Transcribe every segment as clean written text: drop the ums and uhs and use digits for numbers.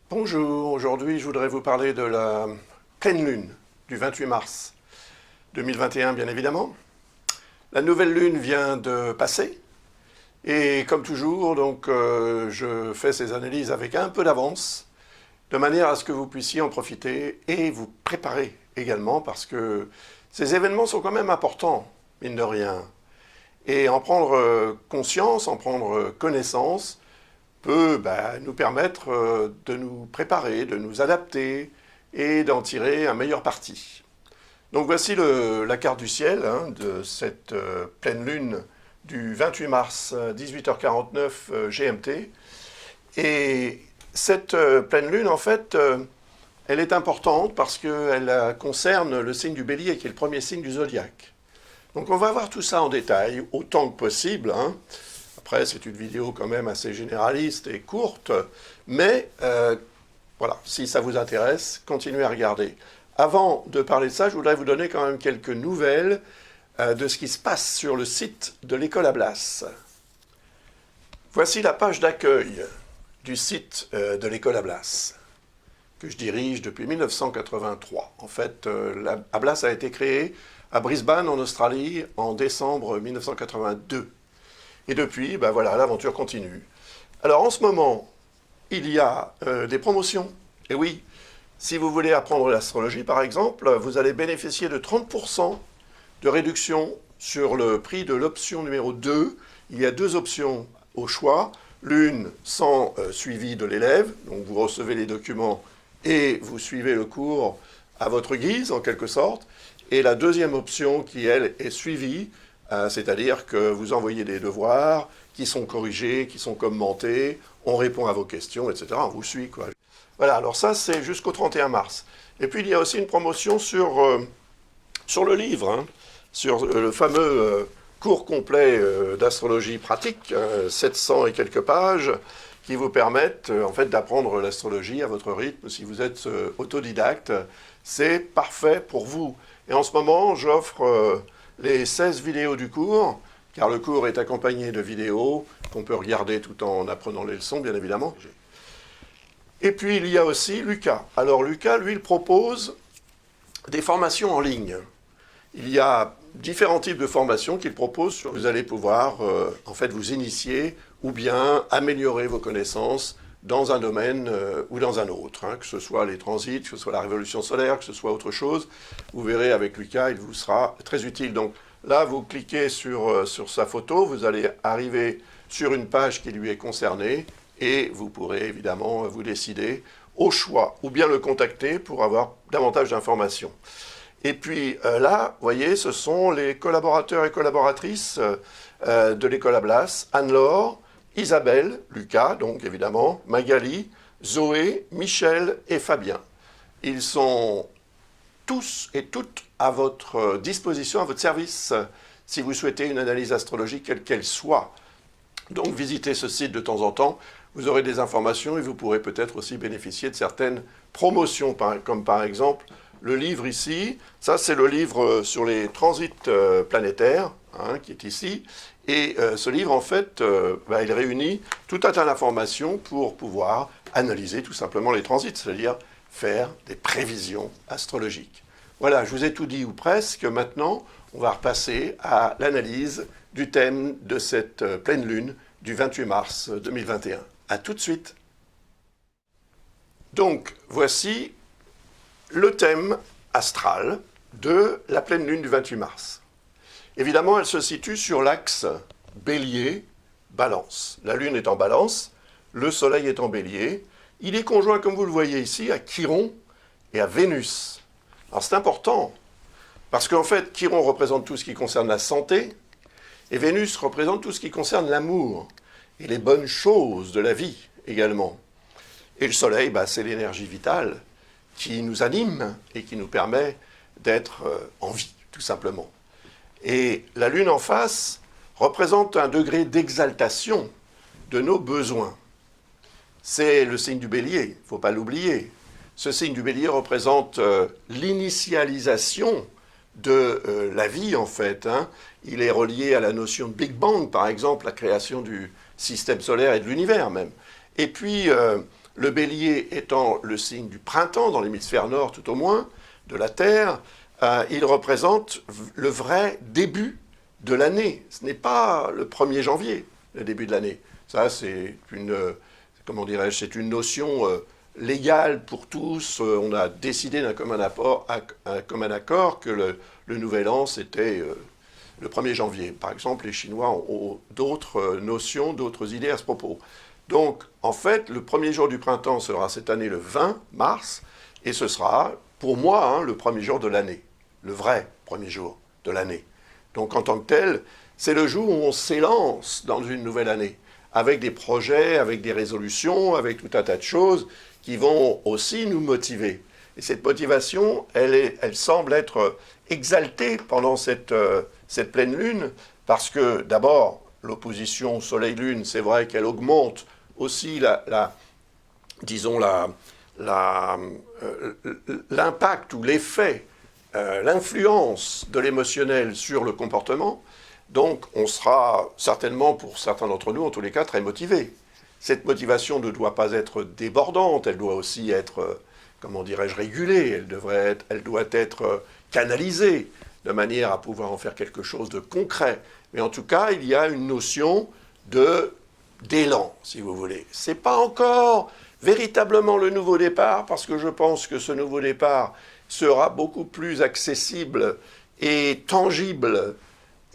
Bonjour, aujourd'hui je voudrais vous parler de la pleine lune du 28 mars 2021 bien évidemment. La nouvelle lune vient de passer et comme toujours donc je fais ces analyses avec un peu d'avance de manière à ce que vous puissiez en profiter et vous préparer également parce que ces événements sont quand même importants, mine de rien. Et en prendre conscience, en prendre connaissance peut nous permettre de nous préparer, de nous adapter et d'en tirer un meilleur parti. Donc voici la carte du ciel de cette pleine lune du 28 mars 18h49 GMT. Et cette pleine lune, en fait, elle est importante parce qu'elle concerne le signe du Bélier, qui est le premier signe du zodiaque. Donc on va voir tout ça en détail, autant que possible. Après, c'est une vidéo quand même assez généraliste et courte, mais voilà, si ça vous intéresse, continuez à regarder. Avant de parler de ça, je voudrais vous donner quand même quelques nouvelles de ce qui se passe sur le site de l'école Ablas. Voici la page d'accueil du site de l'école Ablas, que je dirige depuis 1983. En fait, Ablas a été créé à Brisbane, en Australie, en décembre 1982. Et depuis, voilà, l'aventure continue. Alors en ce moment, il y a des promotions. Et oui, si vous voulez apprendre l'astrologie, par exemple, vous allez bénéficier de 30% de réduction sur le prix de l'option numéro 2. Il y a deux options au choix. L'une sans suivi de l'élève, donc vous recevez les documents et vous suivez le cours à votre guise, en quelque sorte. Et la deuxième option qui, elle, est suivie, c'est-à-dire que vous envoyez des devoirs qui sont corrigés, qui sont commentés, on répond à vos questions, etc. On vous suit, quoi. Voilà, alors ça, c'est jusqu'au 31 mars. Et puis, il y a aussi une promotion sur le livre, sur le fameux cours complet d'astrologie pratique, 700 et quelques pages, qui vous permettent, en fait, d'apprendre l'astrologie à votre rythme. Si vous êtes autodidacte, c'est parfait pour vous. Et en ce moment, j'offre les 16 vidéos du cours, car le cours est accompagné de vidéos qu'on peut regarder tout en apprenant les leçons, bien évidemment. Et puis, il y a aussi Lucas. Alors, Lucas, lui, il propose des formations en ligne. Il y a différents types de formations qu'il propose. Vous allez pouvoir, en fait, vous initier ou bien améliorer vos connaissances dans un domaine ou dans un autre, que ce soit les transits, que ce soit la révolution solaire, que ce soit autre chose. Vous verrez avec Lucas, il vous sera très utile. Donc là, vous cliquez sur sa photo, vous allez arriver sur une page qui lui est concernée et vous pourrez évidemment vous décider au choix ou bien le contacter pour avoir davantage d'informations. Et puis là, vous voyez, ce sont les collaborateurs et collaboratrices de l'école Ablas, Anne-Laure, Isabelle, Lucas, donc évidemment, Magali, Zoé, Michel et Fabien. Ils sont tous et toutes à votre disposition, à votre service, si vous souhaitez une analyse astrologique quelle qu'elle soit. Donc visitez ce site de temps en temps, vous aurez des informations et vous pourrez peut-être aussi bénéficier de certaines promotions, comme par exemple le livre ici. Ça, c'est le livre sur les transits planétaires, qui est ici. Et ce livre, en fait, il réunit tout un tas d'informations pour pouvoir analyser tout simplement les transits, c'est-à-dire faire des prévisions astrologiques. Voilà, je vous ai tout dit ou presque. Maintenant, on va repasser à l'analyse du thème de cette pleine lune du 28 mars 2021. À tout de suite. Donc, voici le thème astral de la pleine lune du 28 mars. Évidemment, elle se situe sur l'axe Bélier-Balance. La Lune est en Balance, le Soleil est en Bélier. Il est conjoint, comme vous le voyez ici, à Chiron et à Vénus. Alors c'est important, parce qu'en fait, Chiron représente tout ce qui concerne la santé, et Vénus représente tout ce qui concerne l'amour, et les bonnes choses de la vie également. Et le Soleil, c'est l'énergie vitale qui nous anime et qui nous permet d'être en vie, tout simplement. Et la Lune en face représente un degré d'exaltation de nos besoins. c'est le signe du bélier, il ne faut pas l'oublier. Ce signe du bélier représente l'initialisation de la vie, en fait. Il est relié à la notion de Big Bang, par exemple, la création du système solaire et de l'univers même. Et puis, le bélier étant le signe du printemps, dans l'hémisphère nord tout au moins, de la Terre, il représente le vrai début de l'année. Ce n'est pas le 1er janvier, le début de l'année. Ça, c'est une, comment dirais-je, c'est une notion légale pour tous. On a décidé d'un commun accord que le nouvel an, c'était le 1er janvier. Par exemple, les Chinois ont d'autres notions, d'autres idées à ce propos. Donc, en fait, le premier jour du printemps sera cette année le 20 mars, et ce sera, pour moi, le premier jour de l'année, le vrai premier jour de l'année. Donc, en tant que tel, c'est le jour où on s'élance dans une nouvelle année, avec des projets, avec des résolutions, avec tout un tas de choses qui vont aussi nous motiver. Et cette motivation, elle semble être exaltée pendant cette pleine lune, parce que d'abord, l'opposition Soleil-Lune, c'est vrai qu'elle augmente aussi l'impact ou l'effet, l'influence de l'émotionnel sur le comportement. Donc on sera certainement, pour certains d'entre nous, en tous les cas, très motivés. Cette motivation ne doit pas être débordante, elle doit aussi être, comment dirais-je, régulée, elle doit être canalisée, de manière à pouvoir en faire quelque chose de concret. Mais en tout cas, il y a une notion d'élan, si vous voulez. Ce n'est pas encore véritablement le nouveau départ, parce que je pense que ce nouveau départ sera beaucoup plus accessible et tangible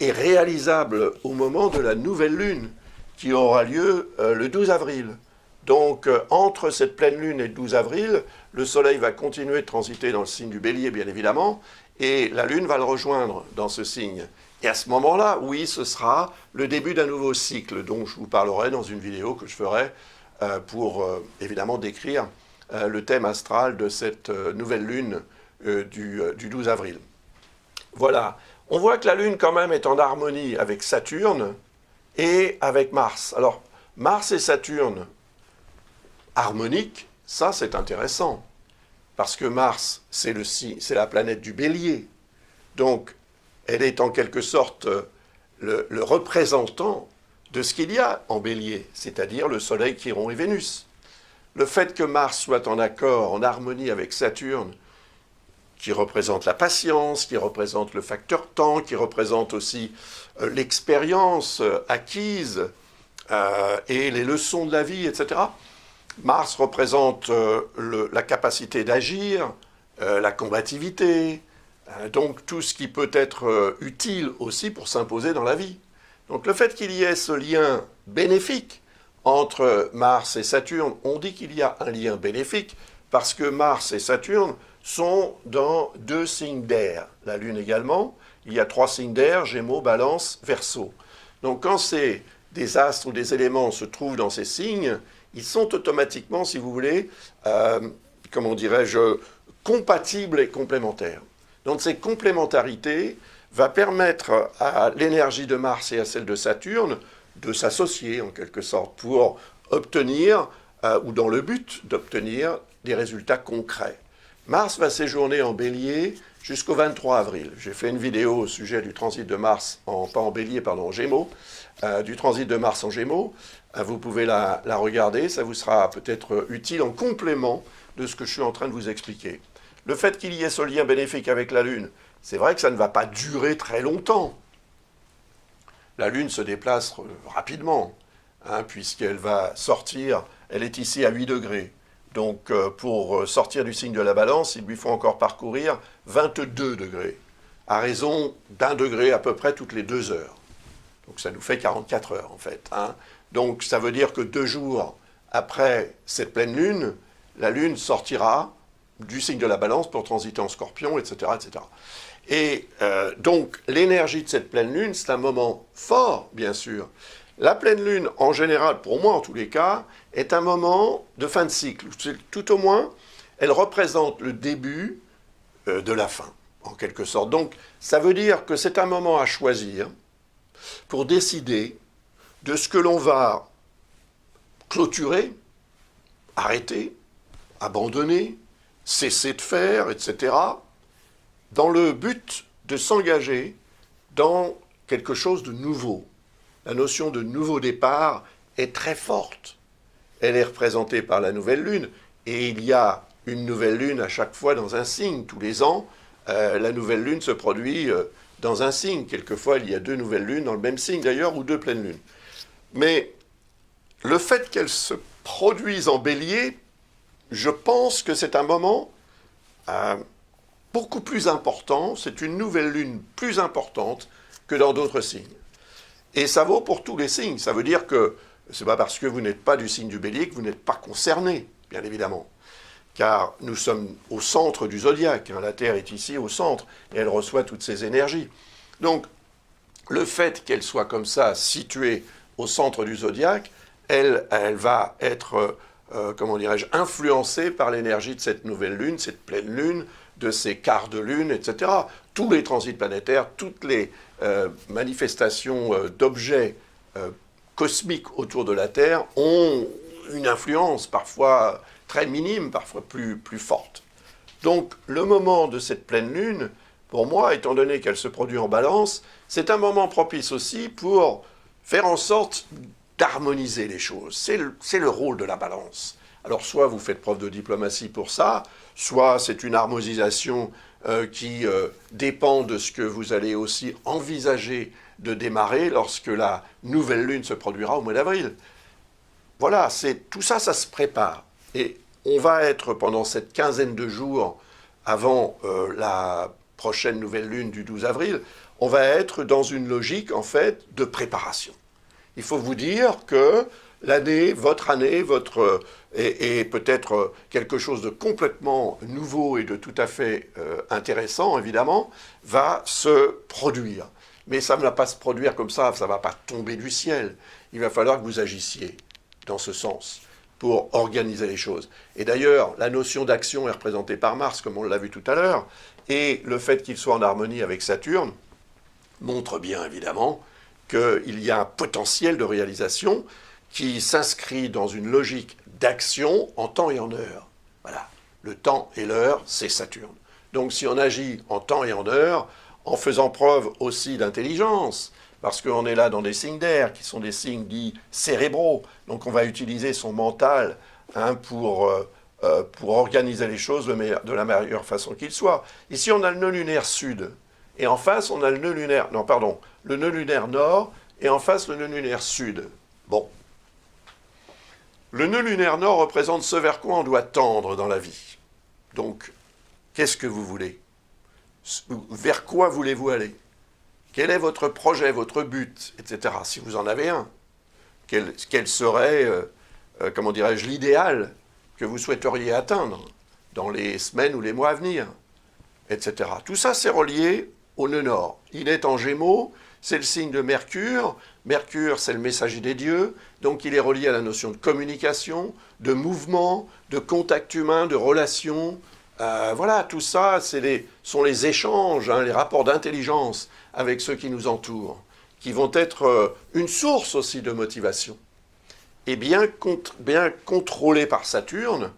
et réalisable au moment de la nouvelle lune, qui aura lieu le 12 avril. Donc, entre cette pleine lune et le 12 avril, le Soleil va continuer de transiter dans le signe du Bélier, bien évidemment, et la lune va le rejoindre dans ce signe. Et à ce moment-là, oui, ce sera le début d'un nouveau cycle, dont je vous parlerai dans une vidéo que je ferai pour, évidemment, décrire le thème astral de cette nouvelle lune du 12 avril. Voilà. On voit que la lune, quand même, est en harmonie avec Saturne et avec Mars. Alors, Mars et Saturne harmoniques, ça, c'est intéressant. Parce que Mars, c'est la planète du Bélier. Donc, elle est en quelque sorte le représentant de ce qu'il y a en Bélier, c'est-à-dire le Soleil, Chiron et Vénus. Le fait que Mars soit en accord, en harmonie avec Saturne, qui représente la patience, qui représente le facteur temps, qui représente aussi l'expérience acquise et les leçons de la vie, etc. Mars représente la capacité d'agir, la combativité, donc tout ce qui peut être utile aussi pour s'imposer dans la vie. Donc le fait qu'il y ait ce lien bénéfique entre Mars et Saturne, on dit qu'il y a un lien bénéfique parce que Mars et Saturne sont dans 2 signes d'air. La Lune également, il y a 3 signes d'air, Gémeaux, Balance, Verseau. Donc quand des astres ou des éléments se trouvent dans ces signes, ils sont automatiquement, si vous voulez, comment dirais-je, compatibles et complémentaires. Donc cette complémentarité va permettre à l'énergie de Mars et à celle de Saturne de s'associer en quelque sorte pour obtenir, ou dans le but d'obtenir, des résultats concrets. Mars va séjourner en Bélier jusqu'au 23 avril. J'ai fait une vidéo au sujet du transit de Mars, en Gémeaux, du transit de Mars en Gémeaux. Vous pouvez la regarder, ça vous sera peut-être utile en complément de ce que je suis en train de vous expliquer. Le fait qu'il y ait ce lien bénéfique avec la Lune, c'est vrai que ça ne va pas durer très longtemps. La Lune se déplace rapidement, puisqu'elle va sortir, elle est ici à 8 degrés. Donc pour sortir du signe de la Balance, il lui faut encore parcourir 22 degrés, à raison d'1 degré à peu près toutes les 2 heures. Donc ça nous fait 44 heures en fait. Donc ça veut dire que 2 jours après cette pleine lune, la Lune sortira du signe de la Balance pour transiter en Scorpion, etc. etc. Et donc l'énergie de cette pleine lune, c'est un moment fort, bien sûr. La pleine lune, en général, pour moi en tous les cas, est un moment de fin de cycle. Tout au moins, elle représente le début de la fin, en quelque sorte. Donc, ça veut dire que c'est un moment à choisir pour décider de ce que l'on va clôturer arrêter, abandonner, cesser de faire, etc., dans le but de s'engager dans quelque chose de nouveau. La notion de nouveau départ est très forte. Elle est représentée par la nouvelle lune, et il y a une nouvelle lune à chaque fois dans un signe. Tous les ans, la nouvelle lune se produit dans un signe. Quelquefois, il y a 2 nouvelles lunes dans le même signe d'ailleurs, ou 2 pleines lunes. Mais le fait qu'elles se produisent en bélier, je pense que c'est un moment beaucoup plus important, c'est une nouvelle lune plus importante que dans d'autres signes. Et ça vaut pour tous les signes. Ça veut dire que ce n'est pas parce que vous n'êtes pas du signe du bélier que vous n'êtes pas concerné, bien évidemment. Car nous sommes au centre du zodiaque. La Terre est ici au centre et elle reçoit toutes ces énergies. Donc, le fait qu'elle soit comme ça, située au centre du zodiaque, elle va être, influencée par l'énergie de cette nouvelle lune, cette pleine lune, de ces quarts de lune, etc. Tous les transits planétaires, toutes les manifestations d'objets cosmiques autour de la Terre ont une influence parfois très minime, parfois plus forte. Donc le moment de cette pleine lune, pour moi, étant donné qu'elle se produit en balance, c'est un moment propice aussi pour faire en sorte d'harmoniser les choses. C'est le rôle de la balance. Alors soit vous faites preuve de diplomatie pour ça, soit c'est une harmonisation qui dépend de ce que vous allez aussi envisager de démarrer lorsque la nouvelle lune se produira au mois d'avril. Voilà, tout ça, ça se prépare. Et on va être pendant cette quinzaine de jours avant la prochaine nouvelle lune du 12 avril, on va être dans une logique en fait de préparation. Il faut vous dire que l'année, est peut-être quelque chose de complètement nouveau et de tout à fait intéressant, évidemment, va se produire. Mais ça ne va pas se produire comme ça ne va pas tomber du ciel. Il va falloir que vous agissiez dans ce sens pour organiser les choses. Et d'ailleurs, la notion d'action est représentée par Mars, comme on l'a vu tout à l'heure, et le fait qu'il soit en harmonie avec Saturne montre bien, évidemment, qu'il y a un potentiel de réalisation qui s'inscrit dans une logique d'action en temps et en heure. Voilà. Le temps et l'heure, c'est Saturne. Donc si on agit en temps et en heure, en faisant preuve aussi d'intelligence, parce qu'on est là dans des signes d'air, qui sont des signes dits cérébraux, donc on va utiliser son mental pour organiser les choses de la meilleure façon qu'il soit. Ici, on a le nœud lunaire sud, et en face, on a le nœud lunaire nord, et en face, le nœud lunaire sud. Bon. Le nœud lunaire nord représente ce vers quoi on doit tendre dans la vie. Donc, qu'est-ce que vous voulez? Vers quoi voulez-vous aller? Quel est votre projet, votre but, etc. Si vous en avez un. Quel serait, l'idéal que vous souhaiteriez atteindre dans les semaines ou les mois à venir, etc. Tout ça, c'est relié au nœud nord. Il est en Gémeaux, c'est le signe de Mercure. Mercure, c'est le messager des dieux, donc il est relié à la notion de communication, de mouvement, de contact humain, de relation. Voilà, tout ça, sont les échanges, les rapports d'intelligence avec ceux qui nous entourent, qui vont être une source aussi de motivation. Et bien contrôlé par Saturne,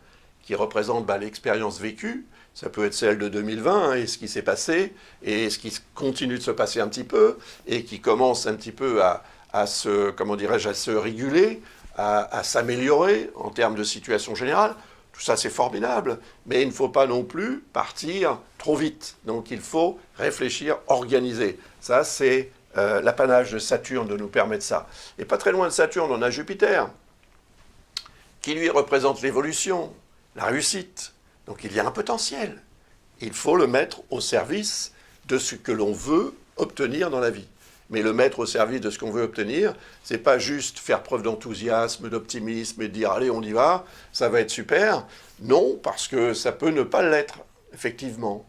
qui représente l'expérience vécue, ça peut être celle de 2020 et ce qui s'est passé, et ce qui continue de se passer un petit peu, et qui commence un petit peu à se réguler, à s'améliorer en termes de situation générale. Tout ça, c'est formidable, mais il ne faut pas non plus partir trop vite. Donc il faut réfléchir, organiser. Ça, c'est l'apanage de Saturne de nous permettre ça. Et pas très loin de Saturne, on a Jupiter, qui lui représente l'évolution, la réussite. Donc il y a un potentiel. Il faut le mettre au service de ce que l'on veut obtenir dans la vie. Mais le mettre au service de ce qu'on veut obtenir, c'est pas juste faire preuve d'enthousiasme, d'optimisme et dire « allez, on y va, ça va être super ». Non, parce que ça peut ne pas l'être, effectivement.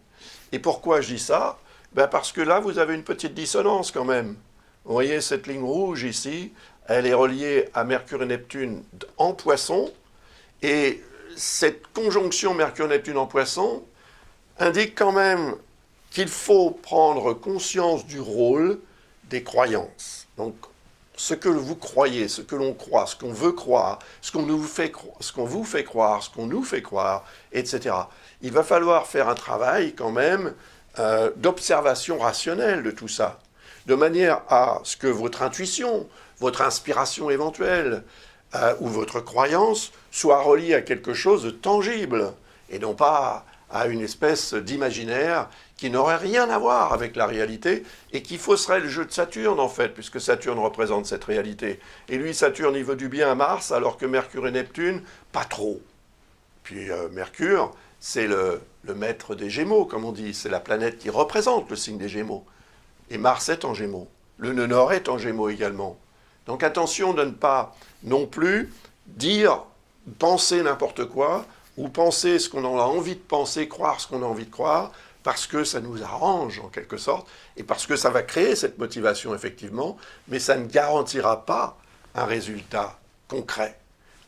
Et pourquoi je dis ça? Parce que là, vous avez une petite dissonance quand même. Vous voyez cette ligne rouge ici, elle est reliée à Mercure et Neptune en Poisson, et cette conjonction Mercure-Neptune en Poisson indique quand même qu'il faut prendre conscience du rôle des croyances. Donc, ce que vous croyez, ce que l'on croit, ce qu'on veut croire, ce qu'on vous fait croire, ce qu'on nous fait croire, etc. Il va falloir faire un travail quand même d'observation rationnelle de tout ça, de manière à ce que votre intuition, votre inspiration éventuelle ou votre croyance soit reliée à quelque chose de tangible et non pas à une espèce d'imaginaire qui n'aurait rien à voir avec la réalité et qui fausserait le jeu de Saturne en fait, puisque Saturne représente cette réalité. Et lui, Saturne, il veut du bien à Mars, alors que Mercure et Neptune, pas trop. Puis Mercure, c'est le maître des Gémeaux, comme on dit, c'est la planète qui représente le signe des Gémeaux. Et Mars est en Gémeaux. Le nœud nord est en Gémeaux également. Donc attention de ne pas non plus dire, penser n'importe quoi, ou penser ce qu'on a envie de penser, croire ce qu'on a envie de croire, parce que ça nous arrange en quelque sorte, et parce que ça va créer cette motivation effectivement, mais ça ne garantira pas un résultat concret.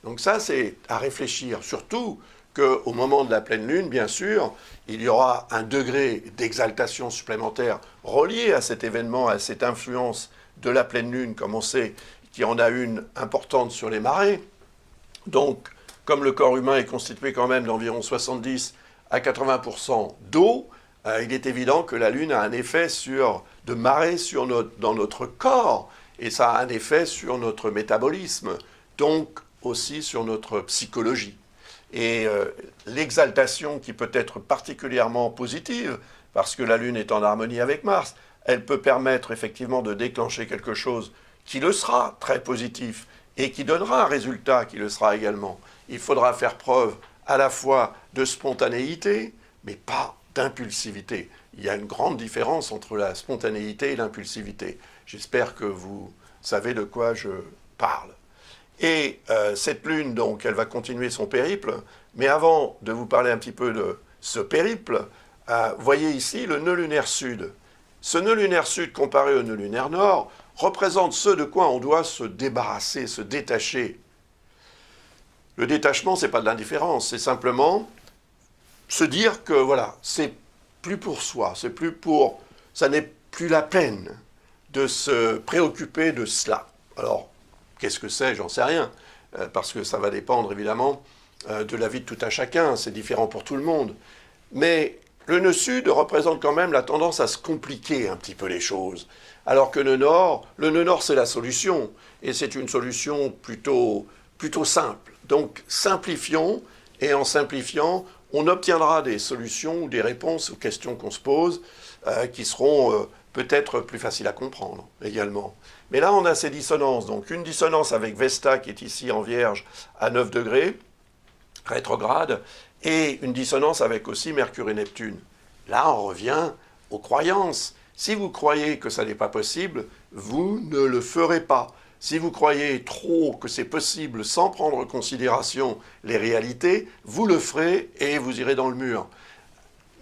Donc ça, c'est à réfléchir, surtout qu'au moment de la pleine lune, bien sûr, il y aura un degré d'exaltation supplémentaire relié à cet événement, à cette influence de la pleine lune, comme on sait, qui en a une importante sur les marées. Donc, comme le corps humain est constitué quand même d'environ 70 à 80% d'eau, il est évident que la Lune a un effet de marée dans notre corps, et ça a un effet sur notre métabolisme, donc aussi sur notre psychologie. Et l'exaltation qui peut être particulièrement positive, parce que la Lune est en harmonie avec Mars, elle peut permettre effectivement de déclencher quelque chose qui le sera très positif, et qui donnera un résultat qui le sera également. Il faudra faire preuve à la fois de spontanéité, mais pas d'impulsivité. Il y a une grande différence entre la spontanéité et l'impulsivité. J'espère que vous savez de quoi je parle. Et cette lune, donc, elle va continuer son périple, mais avant de vous parler un petit peu de ce périple, voyez ici le nœud lunaire sud. Ce nœud lunaire sud, comparé au nœud lunaire nord, représente ce de quoi on doit se débarrasser, se détacher. Le détachement, ce n'est pas de l'indifférence, c'est simplement se dire que, voilà, c'est plus pour soi, ça n'est plus la peine de se préoccuper de cela. Alors, qu'est-ce que c'est? J'en sais rien, parce que ça va dépendre évidemment de la vie de tout un chacun, c'est différent pour tout le monde. Mais le nœud sud représente quand même la tendance à se compliquer un petit peu les choses, alors que le nœud nord c'est la solution, et c'est une solution plutôt simple. Donc simplifions, et en simplifiant, on obtiendra des solutions ou des réponses aux questions qu'on se pose, qui seront peut-être plus faciles à comprendre également. Mais là, on a ces dissonances. Donc une dissonance avec Vesta, qui est ici en Vierge, à 9 degrés, rétrograde, et une dissonance avec aussi Mercure et Neptune. Là, on revient aux croyances. Si vous croyez que ça n'est pas possible, vous ne le ferez pas. Si vous croyez trop que c'est possible sans prendre en considération les réalités, vous le ferez et vous irez dans le mur.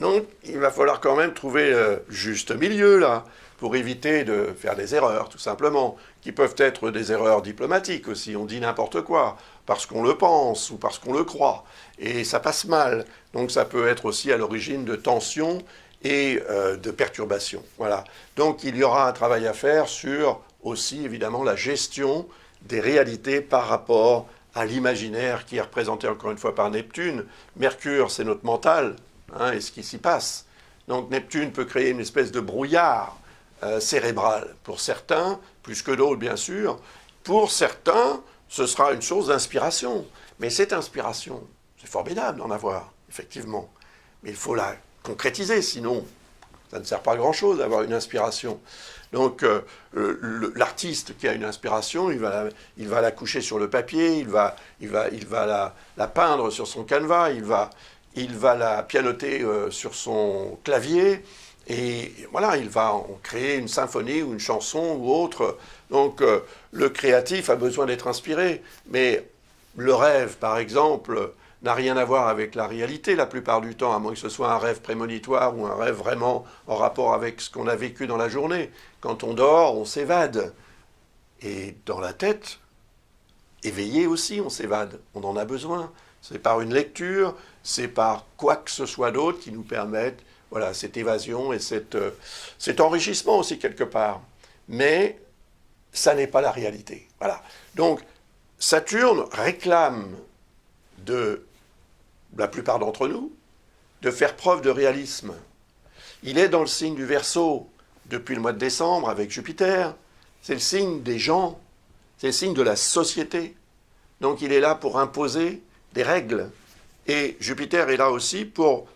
Donc, il va falloir quand même trouver le juste milieu, là, pour éviter de faire des erreurs, tout simplement, qui peuvent être des erreurs diplomatiques aussi. On dit n'importe quoi, parce qu'on le pense ou parce qu'on le croit, et ça passe mal. Donc, ça peut être aussi à l'origine de tensions et de perturbations. Voilà. Donc, il y aura un travail à faire sur aussi, évidemment, la gestion des réalités par rapport à l'imaginaire qui est représenté encore une fois par Neptune. Mercure, c'est notre mental, et ce qui s'y passe. Donc Neptune peut créer une espèce de brouillard cérébral pour certains, plus que d'autres bien sûr. Pour certains, ce sera une source d'inspiration. Mais cette inspiration, c'est formidable d'en avoir, effectivement. Mais il faut la concrétiser, sinon ça ne sert pas à grand-chose d'avoir une inspiration. Donc l'artiste qui a une inspiration, il va la coucher sur le papier, il va la peindre sur son canevas, il va la pianoter sur son clavier, et voilà, il va en créer une symphonie ou une chanson ou autre. Donc le créatif a besoin d'être inspiré, mais le rêve, par exemple, n'a rien à voir avec la réalité la plupart du temps, à moins que ce soit un rêve prémonitoire ou un rêve vraiment en rapport avec ce qu'on a vécu dans la journée. Quand on dort, on s'évade. Et dans la tête, éveillé aussi, on s'évade. On en a besoin. C'est par une lecture, c'est par quoi que ce soit d'autre qui nous permette, voilà, cette évasion et cet enrichissement aussi quelque part. Mais ça n'est pas la réalité. Voilà. Donc, Saturne réclame de la plupart d'entre nous de faire preuve de réalisme. Il est dans le signe du Verseau depuis le mois de décembre avec Jupiter. C'est le signe des gens, c'est le signe de la société. Donc il est là pour imposer des règles. Et Jupiter est là aussi pour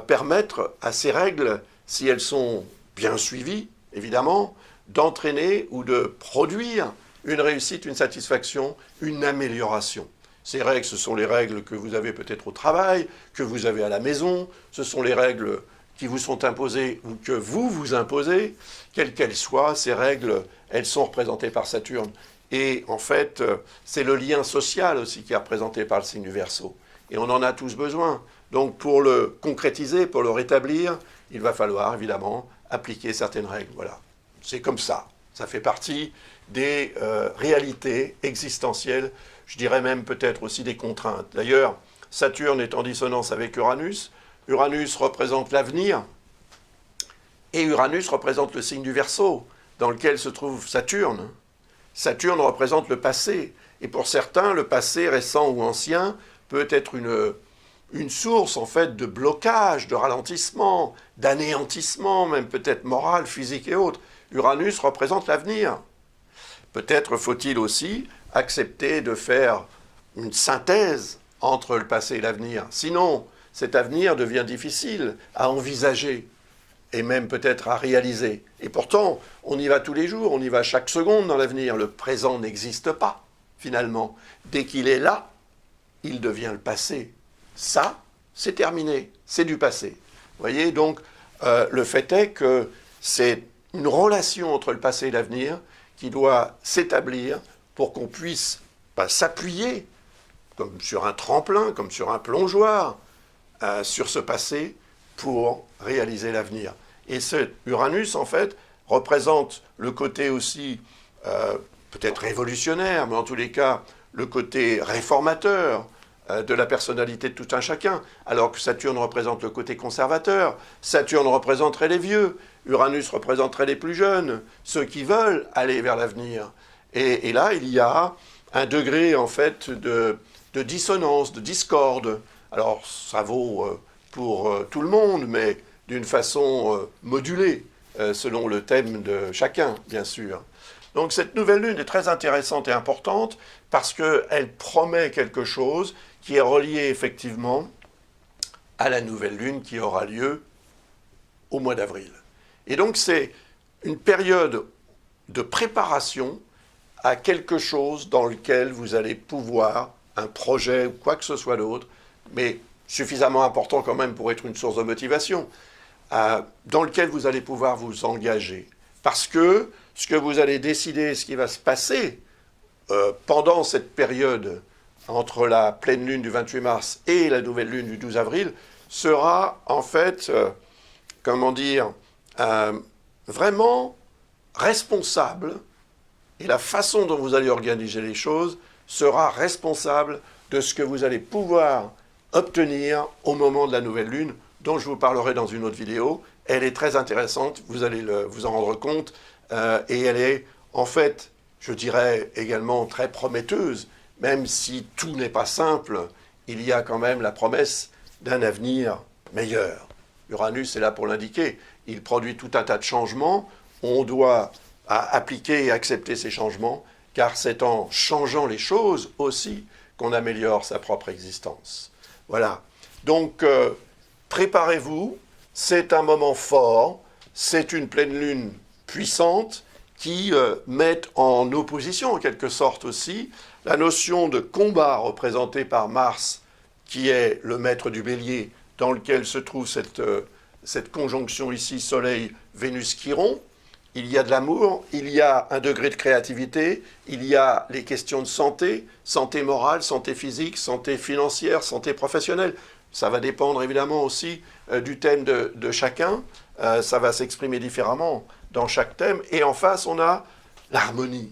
permettre à ces règles, si elles sont bien suivies, évidemment, d'entraîner ou de produire une réussite, une satisfaction, une amélioration. Ces règles, ce sont les règles que vous avez peut-être au travail, que vous avez à la maison, ce sont les règles qui vous sont imposées ou que vous vous imposez, quelles qu'elles soient, ces règles, elles sont représentées par Saturne. Et en fait, c'est le lien social aussi qui est représenté par le signe du Verseau. Et on en a tous besoin. Donc pour le concrétiser, pour le rétablir, il va falloir évidemment appliquer certaines règles. Voilà. C'est comme ça. Ça fait partie des réalités existentielles, je dirais même peut-être aussi des contraintes. D'ailleurs, Saturne est en dissonance avec Uranus. Uranus représente l'avenir et Uranus représente le signe du Verseau dans lequel se trouve Saturne. Saturne représente le passé. Et pour certains, le passé récent ou ancien peut être une source en fait de blocage, de ralentissement, d'anéantissement, même peut-être moral, physique et autres. Uranus représente l'avenir. Peut-être faut-il aussi accepter de faire une synthèse entre le passé et l'avenir. Sinon, cet avenir devient difficile à envisager et même peut-être à réaliser. Et pourtant, on y va tous les jours, on y va chaque seconde dans l'avenir. Le présent n'existe pas, finalement. Dès qu'il est là, il devient le passé. Ça, c'est terminé, c'est du passé. Vous voyez, donc, le fait est que c'est une relation entre le passé et l'avenir qui doit s'établir pour qu'on puisse s'appuyer, comme sur un tremplin, comme sur un plongeoir, sur ce passé pour réaliser l'avenir. Et ce Uranus, en fait, représente le côté aussi peut-être révolutionnaire, mais en tous les cas, le côté réformateur de la personnalité de tout un chacun, alors que Saturne représente le côté conservateur. Saturne représenterait les vieux, Uranus représenterait les plus jeunes, ceux qui veulent aller vers l'avenir. Et là, il y a un degré, en fait, de dissonance, de discorde. Alors, ça vaut pour tout le monde, mais d'une façon modulée, selon le thème de chacun, bien sûr. Donc, cette nouvelle lune est très intéressante et importante parce qu'elle promet quelque chose qui est relié, effectivement, à la nouvelle lune qui aura lieu au mois d'avril. Et donc, c'est une période de préparation à quelque chose dans lequel vous allez pouvoir, un projet ou quoi que ce soit d'autre, mais suffisamment important quand même pour être une source de motivation, dans lequel vous allez pouvoir vous engager. Parce que ce que vous allez décider, ce qui va se passer pendant cette période entre la pleine lune du 28 mars et la nouvelle lune du 12 avril, sera en fait, vraiment responsable, et la façon dont vous allez organiser les choses sera responsable de ce que vous allez pouvoir obtenir au moment de la nouvelle lune, dont je vous parlerai dans une autre vidéo. Elle est très intéressante, vous allez vous en rendre compte, et elle est en fait, je dirais également très prometteuse, même si tout n'est pas simple, il y a quand même la promesse d'un avenir meilleur. Uranus est là pour l'indiquer, il produit tout un tas de changements, on doit appliquer et accepter ces changements, car c'est en changeant les choses aussi qu'on améliore sa propre existence. Voilà, donc préparez-vous, c'est un moment fort, c'est une pleine lune puissante qui met en opposition en quelque sorte aussi la notion de combat représentée par Mars, qui est le maître du bélier, dans lequel se trouve cette conjonction ici Soleil-Vénus-Chiron. Il y a de l'amour, il y a un degré de créativité, il y a les questions de santé, santé morale, santé physique, santé financière, santé professionnelle. Ça va dépendre évidemment aussi du thème de chacun, ça va s'exprimer différemment dans chaque thème. Et en face, on a l'harmonie.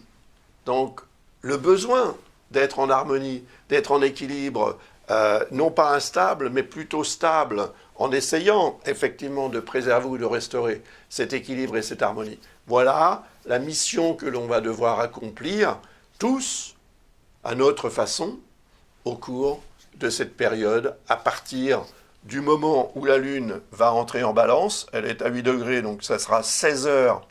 Donc, le besoin d'être en harmonie, d'être en équilibre, non pas instable, mais plutôt stable, en essayant effectivement de préserver ou de restaurer cet équilibre et cette harmonie. Voilà la mission que l'on va devoir accomplir, tous, à notre façon, au cours de cette période, à partir du moment où la Lune va entrer en balance. Elle est à 8 degrés, donc ça sera 16 heures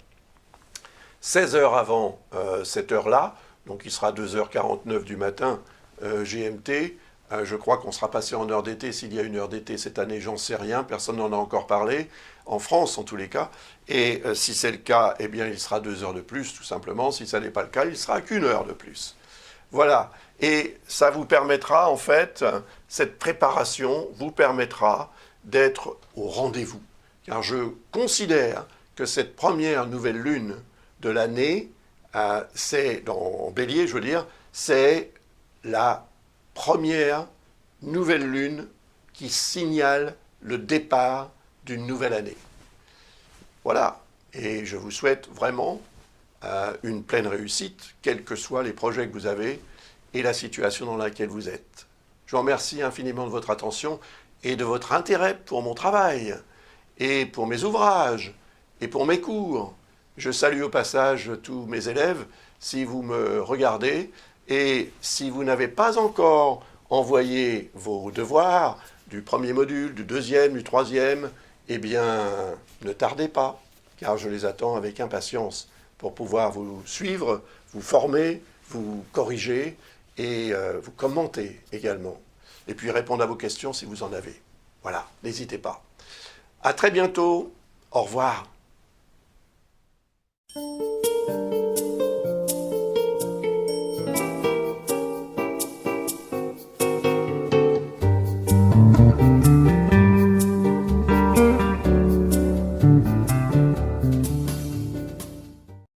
avant cette heure-là, donc il sera 2h49 du matin GMT. Je crois qu'on sera passé en heure d'été, s'il y a une heure d'été cette année, j'en sais rien, personne n'en a encore parlé, en France en tous les cas, et si c'est le cas, eh bien il sera 2 heures de plus, tout simplement. Si ça n'est pas le cas, il sera qu'1 heure de plus. Voilà, et ça vous permettra en fait, cette préparation vous permettra d'être au rendez-vous, car je considère que cette première nouvelle lune de l'année, c'est, en Bélier je veux dire, c'est la première nouvelle lune qui signale le départ d'une nouvelle année. Voilà, et je vous souhaite vraiment une pleine réussite, quels que soient les projets que vous avez et la situation dans laquelle vous êtes. Je vous remercie infiniment de votre attention et de votre intérêt pour mon travail, et pour mes ouvrages, et pour mes cours. Je salue au passage tous mes élèves, si vous me regardez, et si vous n'avez pas encore envoyé vos devoirs du premier module, du deuxième, du troisième, eh bien, ne tardez pas, car je les attends avec impatience pour pouvoir vous suivre, vous former, vous corriger et vous commenter également. Et puis répondre à vos questions si vous en avez. Voilà, n'hésitez pas. À très bientôt. Au revoir.